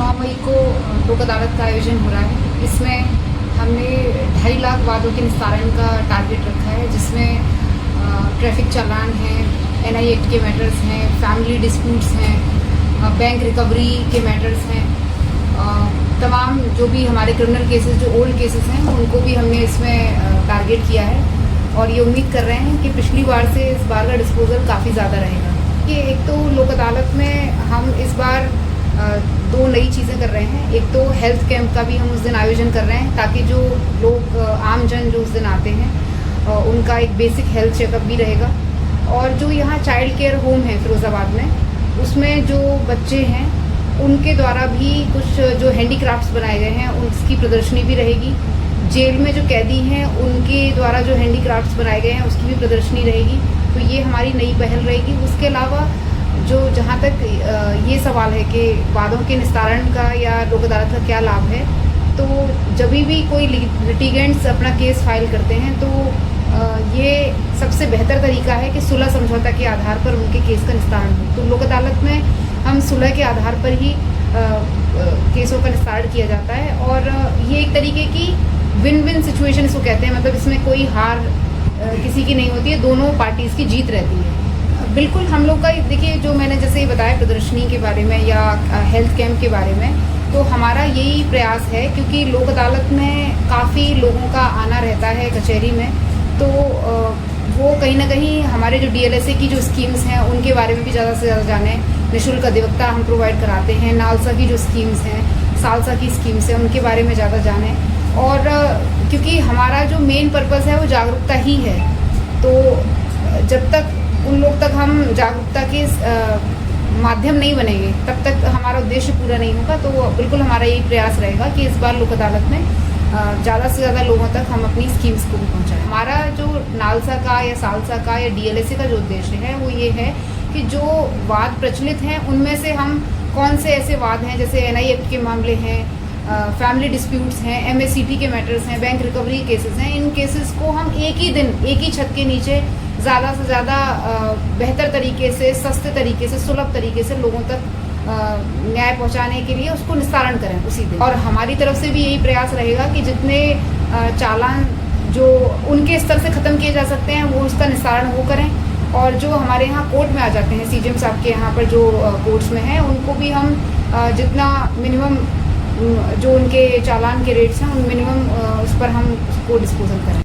9 मई को लोक अदालत का आयोजन हो रहा है। इसमें हमने 2.5 लाख वादों के निस्तारण का टारगेट रखा है, जिसमें ट्रैफिक चालान हैं, NI एक्ट के मैटर्स हैं, फैमिली डिस्प्यूट्स हैं, बैंक रिकवरी के मैटर्स हैं, तमाम जो भी हमारे क्रिमिनल केसेस जो ओल्ड केसेस हैं उनको भी हमने इसमें टारगेट किया है। और ये उम्मीद कर रहे हैं कि पिछली बार से इस बार का डिस्पोजल काफ़ी ज़्यादा रहेगा। कि एक तो लोक अदालत में हम इस बार 2 नई चीज़ें कर रहे हैं। एक तो हेल्थ कैंप का भी हम उस दिन आयोजन कर रहे हैं, ताकि जो लोग आमजन जो उस दिन आते हैं उनका एक बेसिक हेल्थ चेकअप भी रहेगा। और जो यहाँ चाइल्ड केयर होम है फिरोज़ाबाद में, उसमें जो बच्चे हैं उनके द्वारा भी कुछ जो हैंडीक्राफ्ट्स बनाए गए हैं उसकी प्रदर्शनी भी रहेगी। जेल में जो कैदी हैं उनके द्वारा जो हैंडीक्राफ्ट्स बनाए गए हैं उसकी भी प्रदर्शनी रहेगी। तो ये हमारी नई पहल रहेगी। उसके अलावा जो जहाँ तक ये सवाल है कि वादों के निस्तारण का या लोक अदालत का क्या लाभ है, तो जब भी कोई लिटिगेंट्स अपना केस फाइल करते हैं तो ये सबसे बेहतर तरीका है कि सुलह समझौता के आधार पर उनके केस का निस्तारण हो। तो लोक अदालत में हम सुलह के आधार पर ही केसों का निस्तारण किया जाता है। और ये एक तरीके की विन विन सिचुएशन इसको कहते हैं, मतलब इसमें कोई हार किसी की नहीं होती है, दोनों पार्टीज़ की जीत रहती है। बिल्कुल हम लोग का देखिए, जो मैंने जैसे बताया प्रदर्शनी के बारे में या हेल्थ कैंप के बारे में, तो हमारा यही प्रयास है, क्योंकि लोक अदालत में काफ़ी लोगों का आना रहता है कचहरी में, तो वो कहीं ना कहीं हमारे जो DLSA की जो स्कीम्स हैं उनके बारे में भी ज़्यादा से ज़्यादा जाने। निःशुल्क अधिवक्ता हम प्रोवाइड कराते हैं, नालसा की जो स्कीम्स हैं, सालसा की स्कीम्स हैं, उनके बारे में ज़्यादा जाने। और क्योंकि हमारा जो मेन पर्पस है वो जागरूकता ही है, तो जब तक उन लोग तक हम जागरूकता के माध्यम नहीं बनेंगे तब तक हमारा उद्देश्य पूरा नहीं होगा। तो बिल्कुल हमारा यही प्रयास रहेगा कि इस बार लोक अदालत में ज़्यादा से ज़्यादा लोगों तक हम अपनी स्कीम्स को भी पहुँचाएं। हमारा जो नालसा का या सालसा का या DLSA का जो उद्देश्य है वो ये है कि जो वाद प्रचलित हैं उनमें से हम कौन से ऐसे वाद हैं, जैसे NI एक्ट के मामले हैं, फैमिली डिस्प्यूट्स हैं, MACT के मैटर्स हैं, बैंक रिकवरी केसेस हैं, इन केसेस को हम एक ही दिन एक ही छत के नीचे ज़्यादा से ज़्यादा बेहतर तरीके से, सस्ते तरीके से, सुलभ तरीके से लोगों तक न्याय पहुंचाने के लिए उसको निस्तारण करें उसी दिन। और हमारी तरफ से भी यही प्रयास रहेगा कि जितने चालान जो उनके स्तर से ख़त्म किए जा सकते हैं वो उसका निस्तारण वो करें। और जो हमारे यहाँ कोर्ट में आ जाते हैं, CJM साहब के यहाँ पर जो कोर्ट्स में हैं, उनको भी हम जितना मिनिमम जो उनके चालान के रेट्स हैं उन मिनिमम उस पर हम उसको डिस्पोजल करें।